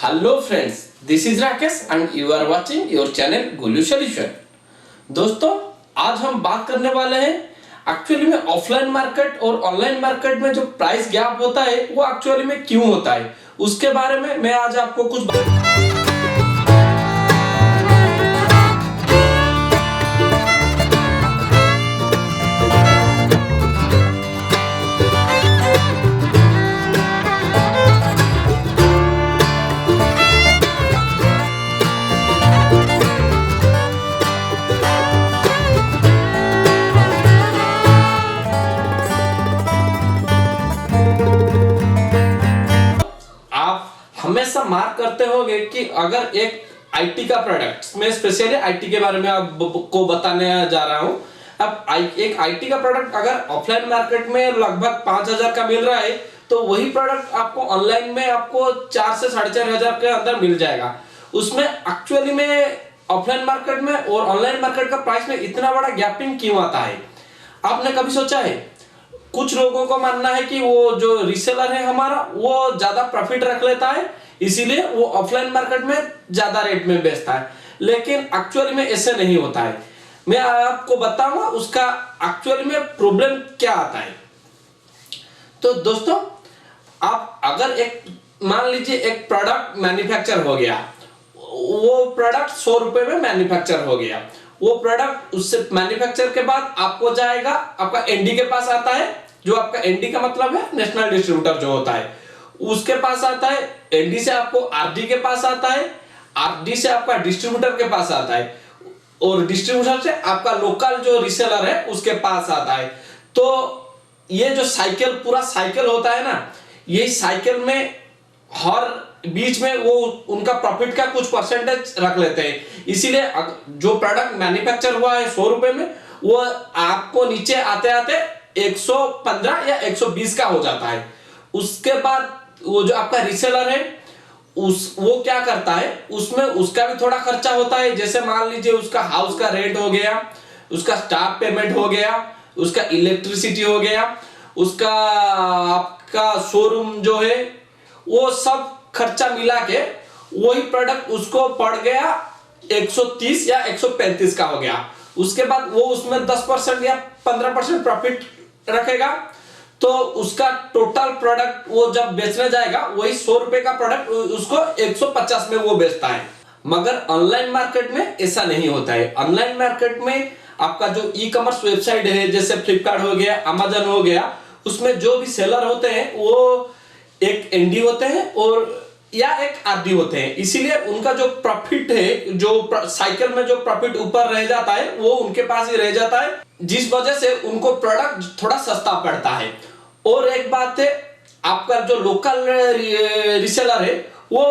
Hello friends, this is Rakesh and you are watching your channel Golu solution. दोस्तों, आज हम बात करने वाले हैं एक्चुअली में ऑफलाइन मार्केट और ऑनलाइन मार्केट में जो प्राइस गैप होता है वो एक्चुअली में क्यों होता है, उसके बारे में मैं आज आपको कुछ हमेशा मार्क करते होंगे कि अगर एक आईटी का प्रोडक्ट, मैं स्पेशली आईटी के बारे में आपको बताने जा रहा हूं। अब एक आईटी का प्रोडक्ट अगर ऑफलाइन मार्केट में लगभग 5,000 का मिल रहा है तो वही प्रोडक्ट आपको ऑनलाइन में आपको 4 से 4,500 के अंदर मिल जाएगा। उसमें एक्चुअली में ऑफलाइन मार्केट में और ऑनलाइन मार्केट का प्राइस में इतना बड़ा गैपिंग क्यों आता है? आपने कभी सोचा है? कुछ लोगों को मानना है कि वो जो रीसेलर है हमारा वो ज्यादा प्रॉफिट रख लेता है, इसीलिए वो ऑफलाइन मार्केट में ज्यादा रेट में बेचता है, लेकिन एक्चुअली में ऐसे नहीं होता है। मैं आपको बताऊंगा उसका एक्चुअली में प्रॉब्लम क्या आता है। तो दोस्तों, आप अगर एक मान लीजिए एक प्रोडक्ट मैन्युफैक्चर हो गया, वो प्रोडक्ट 100 रुपए में मैन्युफैक्चर हो गया, वो प्रोडक्ट उससे मैन्युफैक्चर के बाद आपको जाएगा, आपका एनडी के पास आता है, जो आपका एनडी का मतलब है नेशनल डिस्ट्रीब्यूटर जो होता है, उसके पास आता है। एनडी से आपको आरडी के पास आता है, आरडी से आपका डिस्ट्रीब्यूटर के पास आता है, और डिस्ट्रीब्यूटर से आपका लोकल जो रीसेलर है उसके पास आता है। तो ये जो साइकिल, पूरा साइकिल होता है ना, ये साइकिल में हर बीच में वो उनका प्रॉफिट का कुछ परसेंटेज रख लेते हैं। इसीलिए जो प्रोडक्ट मैन्युफैक्चर हुआ है 100 रुपए में, वो आपको नीचे आते आते 115 या 120 का हो जाता है। उसके बाद वो जो आपका रीसेलर है वो क्या करता है, उसमें उसका भी थोड़ा खर्चा होता है। जैसे मान लीजिए उसका हाउस का रेंट हो गया, उसका स्टाफ पेमेंट हो गया, उसका इलेक्ट्रिसिटी हो गया, उसका आपका शोरूम जो है, वो सब खर्चा मिला के वही प्रोडक्ट उसको पड़ गया 130 या 135 का हो गया। उसके बाद वो उसमें 10% या 15% प्रॉफिट रखेगा, तो उसका टोटल प्रोडक्ट वो जब बेचने जाएगा वही 100 रुपए का प्रोडक्ट उसको 150 में वो बेचता है। मगर ऑनलाइन मार्केट में ऐसा नहीं होता है। ऑनलाइन मार्केट में आपका जो ई कॉमर्स वेबसाइट है, जैसे फ्लिपकार्ट हो गया, अमेजन हो गया, उसमें जो भी सेलर होते हैं वो एक एनडी होते हैं और या एक आरडी होते हैं। इसीलिए उनका जो प्रॉफिट है, जो साइकिल में जो प्रॉफिट ऊपर रह जाता है वो उनके पास ही रह जाता है, जिस वजह से उनको प्रोडक्ट थोड़ा सस्ता पड़ता है। और एक बात है, आपका जो लोकल रीसेलर है वो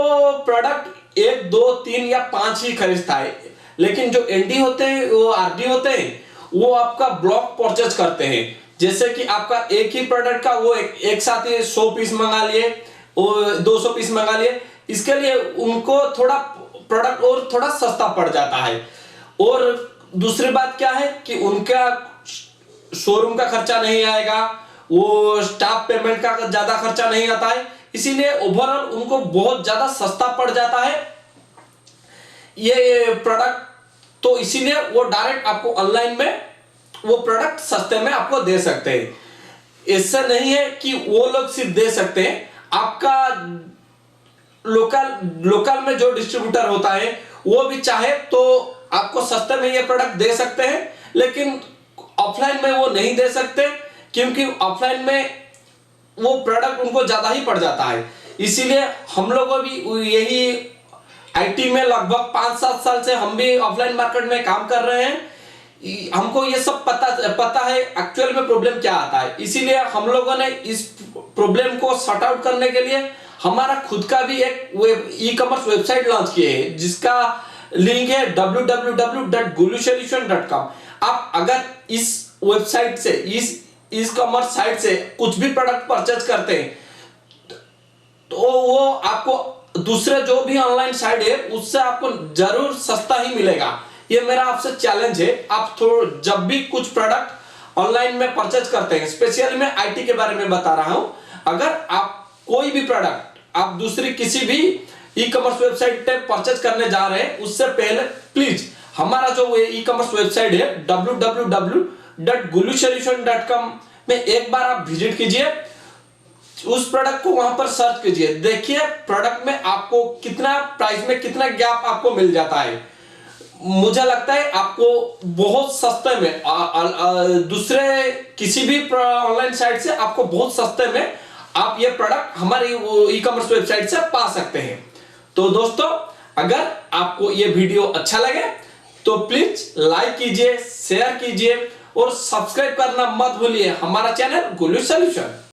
प्रोडक्ट 1, 2, 3 या 5 ही खरीदता है, लेकिन जो एनडी होते हैं, वो आरडी होते हैं, वो आपका ब्लॉक परचेज करते हैं। जैसे कि आपका एक ही प्रोडक्ट का वो एक साथ ही 100 पीस मंगा लिए और 200 पीस मंगा लिए, इसके लिए उनको थोड़ा प्रोडक्ट और थोड़ा सस्ता पड़ जाता है। और दूसरी बात क्या है कि उनका शोरूम का खर्चा नहीं आएगा, वो स्टाफ पेमेंट का ज्यादा खर्चा नहीं आता है, इसीलिए ओवरऑल उनको बहुत ज्यादा सस्ता पड़ जाता है ये प्रोडक्ट। तो इसीलिए वो डायरेक्ट आपको ऑनलाइन में वो प्रोडक्ट सस्ते में आपको दे सकते हैं। ऐसा नहीं है कि वो लोग सिर्फ दे सकते हैं, आपका लोकल में जो डिस्ट्रीब्यूटर होता है वो भी चाहे तो आपको सस्ते में ये प्रोडक्ट दे सकते हैं, लेकिन ऑफलाइन में वो नहीं दे सकते, क्योंकि ऑफलाइन में वो प्रोडक्ट उनको ज्यादा ही पड़ जाता है। इसीलिए हम लोगों भी यही आईटी में लगभग 5-7 साल से हम भी ऑफलाइन मार्केट में काम कर रहे हैं। हमको ये सब पता है एक्चुअल में प्रॉब्लम क्या आता है। इसीलिए हम लोगों ने इस प्रॉब्लम को सॉर्ट आउट करने के लिए हमारा खुद का भी एक ई कॉमर्स वेबसाइट लॉन्च किए है, जिसका लिंक है www.golusolution.com। आप अगर इस वेबसाइट से, इस कॉमर्स साइट से कुछ भी प्रोडक्ट परचेज करते हैं तो वो आपको दूसरे जो भी ऑनलाइन साइट है उससे आपको जरूर सस्ता ही मिलेगा। ये मेरा आपसे चैलेंज है। आप जब भी कुछ प्रोडक्ट ऑनलाइन में परचेज करते हैं, स्पेशली मैं आईटी के बारे में बता रहा हूं, अगर आप कोई भी प्रोडक्ट आप दूसरी किसी भी ई कॉमर्स वेबसाइट पे परचेज करने जा रहे हैं उससे पहले प्लीज हमारा जो ई कॉमर्स वेबसाइट है www.gulusolution.com में एक बार आप विजिट कीजिए, उस प्रोडक्ट को वहां पर सर्च कीजिए, देखिए प्रोडक्ट में आपको कितना प्राइस में कितना गैप आपको मिल जाता है। मुझे लगता है आपको बहुत सस्ते में दूसरे किसी भी ऑनलाइन साइट से आपको बहुत सस्ते में आप ये प्रोडक्ट हमारी ई कॉमर्स वेबसाइट से पा सकते हैं। तो दोस्तों अगर आपको ये वीडियो अच्छा लगे तो प्लीज लाइक कीजिए, शेयर कीजिए और सब्सक्राइब करना मत भूलिए हमारा चैनल गुलू सॉल्यूशन।